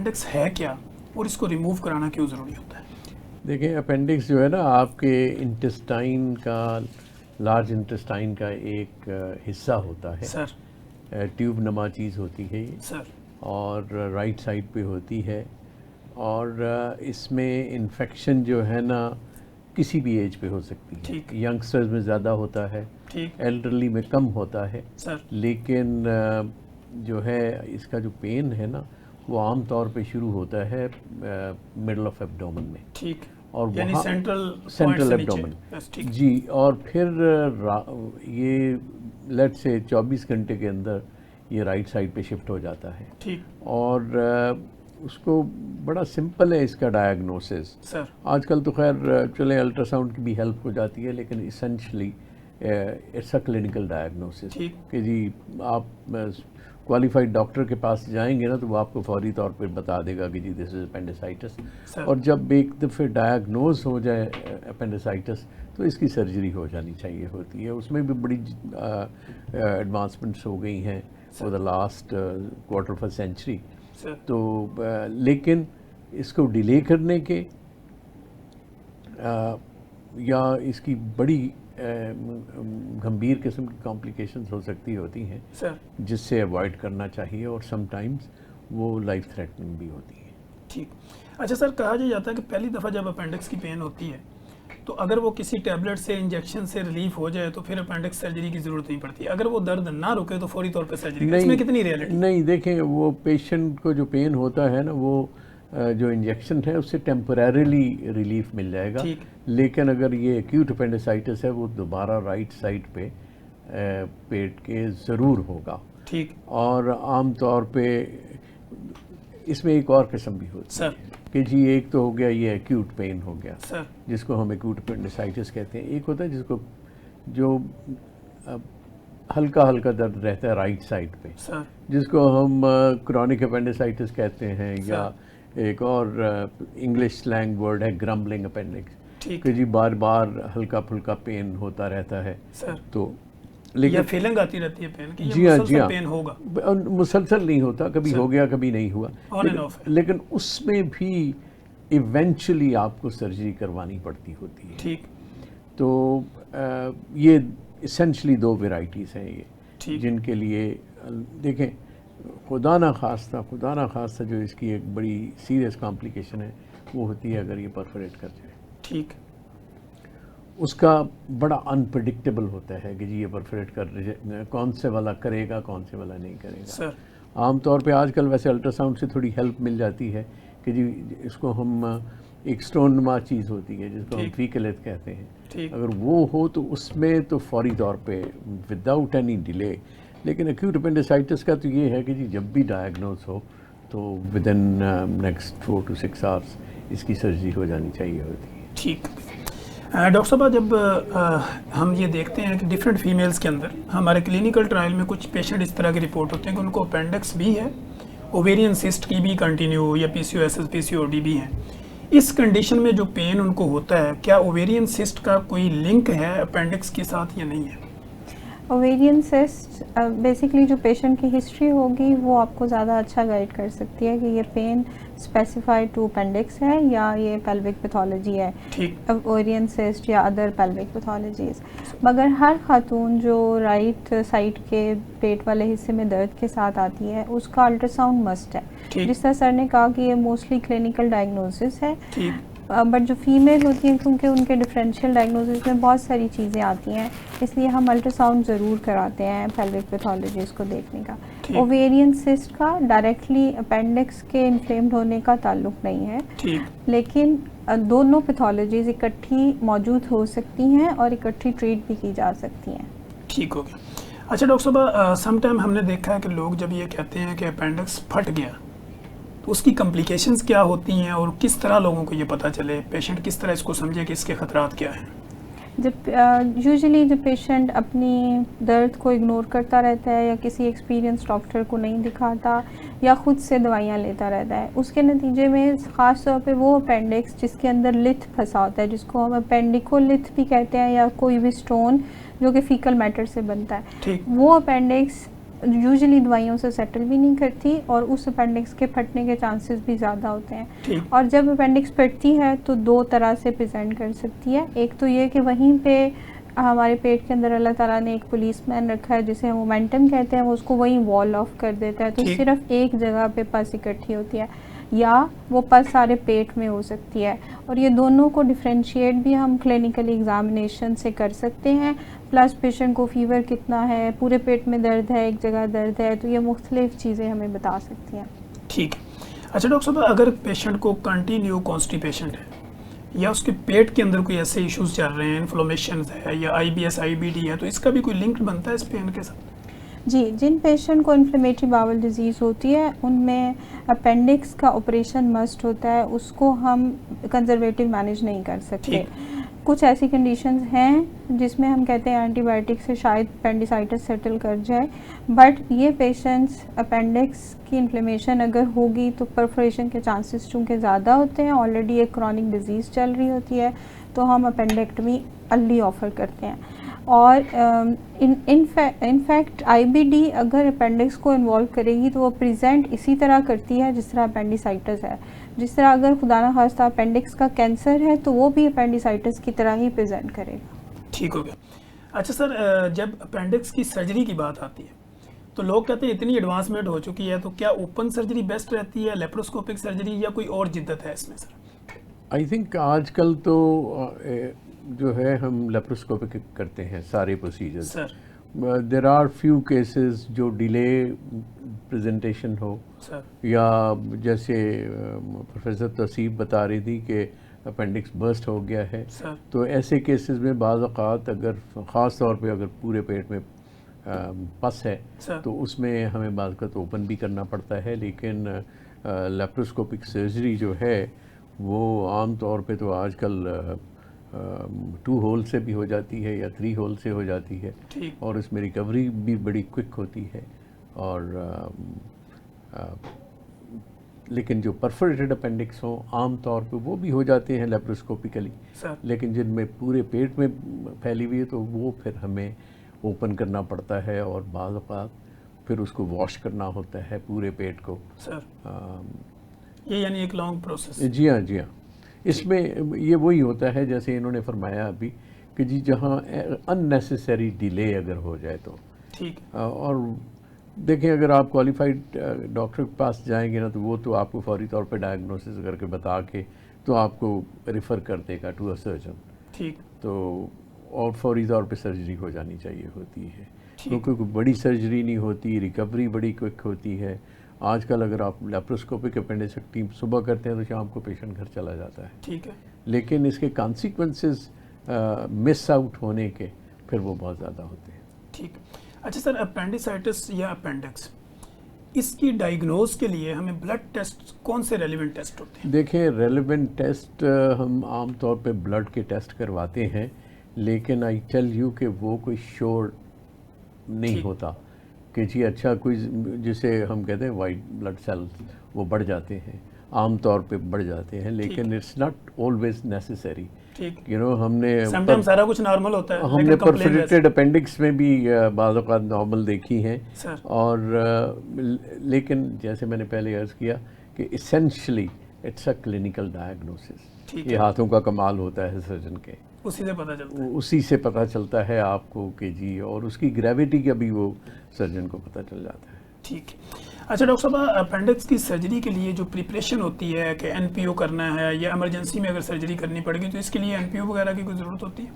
Appendix है क्या और इसको रिमूव कराना क्यों ज़रूरी होता है? देखिए, अपेंडिक्स जो है ना, आपके इंटेस्टाइन का, लार्ज इंटेस्टाइन का एक हिस्सा होता है। सर। ट्यूब नमा चीज़ होती है ये, सर। और राइट साइड पे होती है। और इसमें इन्फेक्शन जो है ना किसी भी एज पे हो सकती है। ठीक। यंगस्टर्स में ज़्यादा होता है, ठीक। एल्डरली में कम होता है। सर। लेकिन जो है इसका जो पेन है ना, वो आम तौर पे शुरू होता है मिडल ऑफ एब्डोमेन में। ठीक। और यानी वहाँ सेंट्रल एब्डोमेन। बस, ठीक। जी, और फिर ये लेट से 24 घंटे के अंदर ये राइट साइड पे शिफ्ट हो जाता है। ठीक। और उसको बड़ा सिंपल है इसका डायग्नोसिस। सर। आजकल तो खैर चले अल्ट्रासाउंड की भी हेल्प हो जाती है, लेकिन essentially it's a clinical diagnosis कि जी आप क्वालिफाइड डॉक्टर के पास जाएंगे ना, तो वो आपको फौरी तौर पर बता देगा कि जी दिस इज अपेंडिसाइटिस। और जब एक दफ़े डायग्नोज हो जाए अपेंडिसाइटिस, तो इसकी सर्जरी हो जानी चाहिए होती है। उसमें भी बड़ी एडवांसमेंट्स हो गई हैं for the last quarter of a century. तो लेकिन इसको डिले करने के या इसकी बड़ी गंभीर किस्म की कॉम्प्लिकेशंस हो सकती होती हैं सर, जिससे अवॉइड करना चाहिए, और समटाइम्स वो लाइफ थ्रेटनिंग भी होती है। ठीक। अच्छा सर, कहा जाता है कि पहली दफ़ा जब अपेंडिक्स की पेन होती है तो अगर वो किसी टैबलेट से, इंजेक्शन से रिलीफ हो जाए तो फिर अपेंडिक्स सर्जरी की ज़रूरत नहीं पड़ती। अगर वो दर्द ना रुके तो फौरी तौर पे सर्जरी। इसमें कितनी रियलिटी? नहीं, देखें, वो पेशेंट को जो पेन होता है ना, वो जो इंजेक्शन है उससे टेम्परेरीली रिलीफ मिल जाएगा। लेकिन अगर ये एक्यूट अपेंडिसाइटिस है, वो दोबारा राइट साइड पे पेट के ज़रूर होगा। ठीक। और आम तौर पे इसमें एक और किस्म भी होती है कि जी, एक तो हो गया ये एक्यूट पेन हो गया सर, जिसको हम एक्यूट अपेंडिसाइटिस कहते हैं। एक होता है जिसको जो हल्का हल्का दर्द रहता है राइट साइड पे सर, जिसको हम क्रॉनिक अपेंडिसाइटिस कहते हैं, या एक और इंग्लिश स्लैंग वर्ड है ग्रम्बलिंग अपेंडिक्स, कि जी बार बार हल्का फुल्का पेन होता रहता है सर। तो लेकिन फीलिंग आती रहती है पेन की, जी हाँ, जी हाँ, पेन होगा, मुसलसल नहीं होता, कभी हो गया कभी नहीं हुआ, लेकिन उसमें भी इवेंचुअली आपको सर्जरी करवानी पड़ती होती है। ठीक। तो ये इसेंशली दो वेराइटीज़ हैं ये, जिनके लिए देखें, खुदा ना खास्ता जो इसकी एक बड़ी सीरियस कॉम्प्लिकेशन है वो होती है अगर ये परफोरेट कर जाए। ठीक। उसका बड़ा अनप्रेडिक्टेबल होता है कि जी ये परफोरेट कर, कौन से वाला करेगा कौन से वाला नहीं करेगा सर। आमतौर पे आजकल वैसे अल्ट्रासाउंड से थोड़ी हेल्प मिल जाती है कि जी इसको हम एक स्टोन नुमा चीज़ होती है जिसको हम फीकलेट कहते हैं, अगर वो हो तो उसमें तो फौरी तौर पे विदाउट एनी डिले। लेकिन एक्यूट अपेंडिसाइटिस का तो ये है कि जी जब भी डायग्नोज हो तो with in next 4 to 6 hours इसकी सर्जरी हो जानी चाहिए होती है। ठीक। डॉक्टर साहब, जब हम ये देखते हैं कि डिफरेंट फीमेल्स के अंदर हमारे क्लिनिकल ट्रायल में कुछ पेशेंट इस तरह की रिपोर्ट होते हैं कि उनको अपेंडिक्स भी है, ओवेरियन सिस्ट की भी कंटिन्यू, या PCOS PCOD भी है। इस कंडीशन में जो पेन उनको होता है, क्या ओवेरियन सिस्ट का कोई लिंक है अपेंडिक्स के साथ या नहीं है? ओवेरियन सिस्ट बेसिकली जो पेशेंट की हिस्ट्री होगी वो आपको ज़्यादा अच्छा गाइड कर सकती है कि ये पेन स्पेसिफाइड टू अपेंडिक्स है या ये पेल्विक पैथोलॉजी है, ओवेरियन सिस्ट या अदर पेल्विक पैथोलॉजीज। मगर हर खातून जो राइट साइड के पेट वाले हिस्से में दर्द के साथ आती है उसका अल्ट्रासाउंड मस्ट है। जिस तरह सर ने कहा कि ये मोस्टली क्लिनिकल डायग्नोसिस है, बट जो फीमेल होती हैं क्योंकि उनके डिफरेंशियल डायग्नोसिस में बहुत सारी चीज़ें आती हैं, इसलिए हम अल्ट्रासाउंड ज़रूर कराते हैं पेल्विक पैथोलॉजीज को देखने का। ओवेरियन सिस्ट का डायरेक्टली अपेंडिक्स के इन्फ्लेम्ड होने का ताल्लुक नहीं है, लेकिन दोनों पैथोलॉजीज इकट्ठी मौजूद हो सकती हैं और इकट्ठी ट्रीट भी की जा सकती हैं। ठीक हो गया। अच्छा डॉक्टर साहब, समटाइम हमने देखा है कि लोग जब ये कहते हैं कि अपेंडिक्स फट गया तो उसकी कॉम्प्लिकेशंस क्या होती हैं और किस तरह लोगों को ये पता चले, पेशेंट किस तरह इसको समझे कि इसके खतरात क्या हैं? जब यूजुअली जब पेशेंट अपनी दर्द को इग्नोर करता रहता है या किसी एक्सपीरियंस डॉक्टर को नहीं दिखाता या ख़ुद से दवाइयाँ लेता रहता है, उसके नतीजे में ख़ास तौर पे वो अपेंडिक्स जिसके अंदर लिथ फंसा होता है, जिसको हम अपेंडिकोलिथ भी कहते हैं, या कोई भी स्टोन जो कि फीकल मैटर से बनता है, वो अपेंडिक्स यूजुअली दवाइयों से सेटल भी नहीं करती और उस अपेंडिक्स के फटने के चांसेस भी ज़्यादा होते हैं। और जब अपेंडिक्स फटती है तो दो तरह से प्रेजेंट कर सकती है। एक तो ये कि वहीं पे हमारे पेट के अंदर अल्लाह ताला ने एक पुलिसमैन रखा है जिसे हम मोमेंटम कहते हैं, वो उसको वहीं वॉल ऑफ कर देता है, तो सिर्फ एक जगह पे पस इकट्ठी होती है, या वो पस सारे पेट में हो सकती है। और ये दोनों को डिफ्रेंशिएट भी हम क्लिनिकली एग्जामिनेशन से कर सकते हैं। प्लस पेशेंट को फीवर कितना है, पूरे पेट में दर्द है, एक जगह दर्द है, तो ये मुख्तलिफ चीज़ें हमें बता सकती हैं। ठीक है। अच्छा डॉक्टर साहब, अगर पेशेंट को कंटिन्यू कॉन्स्टिपेशन है या उसके पेट के अंदर कोई ऐसे इश्यूज चल रहे हैं, इन्फ्लेमेशन है या IBS IBD है, तो इसका भी कोई लिंक बनता है इस पेन के साथ? जी, जिन पेशेंट को इन्फ्लेमेटरी बाउल डिजीज़ होती है उनमें अपेंडिक्स का ऑपरेशन मस्ट होता है, उसको हम कंजर्वेटिव मैनेज नहीं कर सकते। कुछ ऐसी कंडीशंस हैं जिसमें हम कहते हैं एंटीबायोटिक से शायद अपेंडिसाइटिस सेटल कर जाए, बट ये पेशेंट्स अपेंडिक्स की इन्फ्लेमेशन अगर होगी तो परफोरेशन के चांसेस चूँकि ज़्यादा होते हैं, ऑलरेडी एक क्रॉनिक डिजीज़ चल रही होती है, तो हम अपेंडेक्टमी अर्ली ऑफ़र करते हैं। और इनफैक्ट IBD अगर अपेंडिक्स को इन्वॉल्व करेगी तो वो प्रेजेंट इसी तरह करती है जिस तरह अपेंडिसाइटिस है। जिस तरह अगर खुदा न खास्ता अपेंडिक्स का कैंसर है तो वो भी अपेंडिसाइटिस की तरह ही प्रेजेंट करेगा। ठीक हो गया। अच्छा सर, जब अपेंडिक्स की सर्जरी की बात आती है तो लोग कहते हैं इतनी एडवांसमेंट हो चुकी है, तो क्या ओपन सर्जरी बेस्ट रहती है, लेप्रोस्कोपिक सर्जरी, या कोई और जिद्दत है इसमें सर? आई थिंक आजकल तो जो है हम लेप्रोस्कोपिक करते हैं सारे procedures. There are few cases जो डिले प्रेजेंटेशन हो सर, या जैसे प्रोफेसर तौसीफ बता रही थी कि अपेंडिक्स बर्स्ट हो गया है सर, तो ऐसे केसेस में बाज़ औक़ात अगर ख़ास तौर पे अगर पूरे पेट में पस है सर, तो उसमें हमें बाज़ औक़ात ओपन भी करना पड़ता है, लेकिन लेप्रोस्कोपिक सर्जरी जो है वो आम तौर पे तो आजकल 2 होल से भी हो जाती है या 3 होल से हो जाती है, और इसमें रिकवरी भी बड़ी क्विक होती है। और लेकिन जो परफोरेटेड अपेंडिक्स हो आम तौर पे वो भी हो जाते हैं लेप्रोस्कोपिकली, लेकिन जिनमें पूरे पेट में फैली हुई है तो वो फिर हमें ओपन करना पड़ता है और बाज़ औक़ात फिर उसको वॉश करना होता है पूरे पेट को। सर ये यानी एक लॉन्ग प्रोसेस। जी हाँ, जी हाँ। इसमें ये वही होता है जैसे इन्होंने फरमाया अभी कि जी जहाँ अननेसेसरी डिले अगर हो जाए तो ठीक। और देखें अगर आप क्वालिफाइड डॉक्टर के पास जाएंगे ना तो वो तो आपको फौरी तौर पे डायग्नोसिस करके बता के तो आपको रेफ़र कर देगा टू अ सर्जन। ठीक। तो और फौरी तौर पे सर्जरी हो जानी चाहिए होती है, क्योंकि कोई बड़ी सर्जरी नहीं होती, रिकवरी बड़ी क्विक होती है। आजकल अगर आप लेप्रोस्कोपिक अपेंडिसेक्टमी सुबह करते हैं तो शाम को पेशेंट घर चला जाता है। ठीक है। लेकिन इसके कॉन्सिक्वेंसेस मिस आउट होने के फिर वो बहुत ज़्यादा होते हैं। ठीक। अच्छा सर, अपेंडिसाइटिस या अपेंडिक्स, इसकी डायग्नोज के लिए हमें ब्लड टेस्ट कौन से रेलिवेंट टेस्ट होते हैं? देखिए रेलिवेंट टेस्ट हम आम तौर पे ब्लड के टेस्ट करवाते हैं, लेकिन आई टेल यू कि वो कोई श्योर नहीं होता कि जी अच्छा कोई जिसे हम कहते हैं वाइट ब्लड सेल्स वो बढ़ जाते हैं, आम तौर पे बढ़ जाते हैं, लेकिन it's not always necessary. You know हमने समटाइम सारा कुछ नॉर्मल होता है, हमने परफोरेटेड अपेंडिक्स में भी बाज़ औक़ात नॉर्मल देखी हैं सर। और लेकिन जैसे मैंने पहले अर्ज़ किया कि essentially it's a clinical diagnosis. ये हाथों का कमाल होता है सर्जन के, उसी से पता चलता है। उसी से पता चलता है आपको कि जी, और उसकी ग्रेविटी का भी वो सर्जन को पता चल जाता है। ठीक। अच्छा डॉक्टर साहब, अपेंडिक्स की सर्जरी के लिए जो प्रिपरेशन होती है कि NPO करना है या इमरजेंसी में अगर सर्जरी करनी पड़ेगी तो इसके लिए NPO वगैरह की कोई ज़रूरत होती है?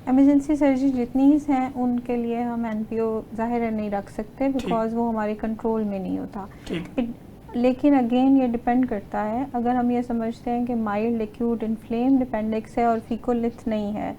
इमरजेंसी सर्जरी जितनी ही हैं उनके लिए हम NPO ज़ाहिर है नहीं रख सकते, बिकॉज वो हमारे कंट्रोल में नहीं होता। ठीक। लेकिन अगेन ये डिपेंड करता है, अगर हम ये समझते हैं कि माइल्ड एक्यूट इन्फ्लेम्ड अपेंडिक्स है और फीकोलिथ नहीं है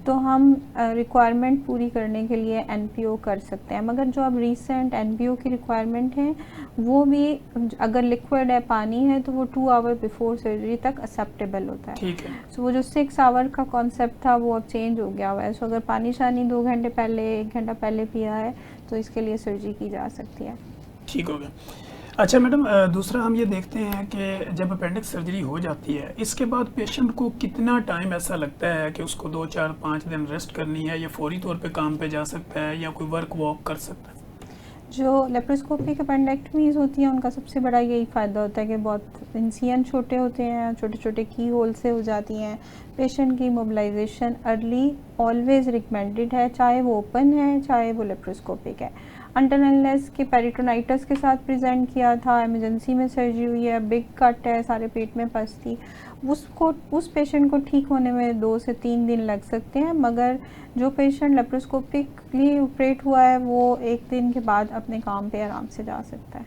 तो हम रिक्वायरमेंट पूरी करने के लिए NPO कर सकते हैं। मगर जो अब रीसेंट NPO की रिक्वायरमेंट है वो भी अगर लिक्विड है, पानी है, तो वो 2 आवर बिफोर सर्जरी तक एक्सेप्टेबल होता है। ठीक है। सो वो जो 6 आवर का कॉन्सेप्ट था वो अब चेंज हो गया हुआ है। सो अगर पानी शानी 2 घंटे पहले 1 घंटा पहले पिया है तो इसके लिए सर्जरी की जा सकती है। ठीक हो गया। अच्छा मैडम, दूसरा हम ये देखते हैं कि जब अपेंडिक्स सर्जरी हो जाती है इसके बाद पेशेंट को कितना टाइम ऐसा लगता है कि उसको 2, 4, 5 दिन रेस्ट करनी है, या फौरी तौर पे काम पे जा सकता है या कोई वर्क वॉक कर सकता है? जो लेप्रोस्कोपिक अपेंडेक्टमीज होती हैं उनका सबसे बड़ा यही फ़ायदा होता है कि बहुत इंसियन छोटे होते हैं, छोटे छोटे की होल से हो जाती हैं। पेशेंट की मोबिलाइजेशन अर्ली ऑलवेज रिकमेंडेड है, चाहे वो ओपन है चाहे वो लेप्रोस्कोपिक है। अंटिल अनलेस कि पेरिटोनाइटिस के साथ प्रेजेंट किया था, इमरजेंसी में सर्जरी हुई है, बिग कट है, सारे पेट में पस थी, उस पेशेंट को ठीक होने में 2 से 3 दिन लग सकते हैं। मगर जो पेशेंट लेप्रोस्कोपिकली ऑपरेट हुआ है वो 1 दिन के बाद अपने काम पे आराम से जा सकता है।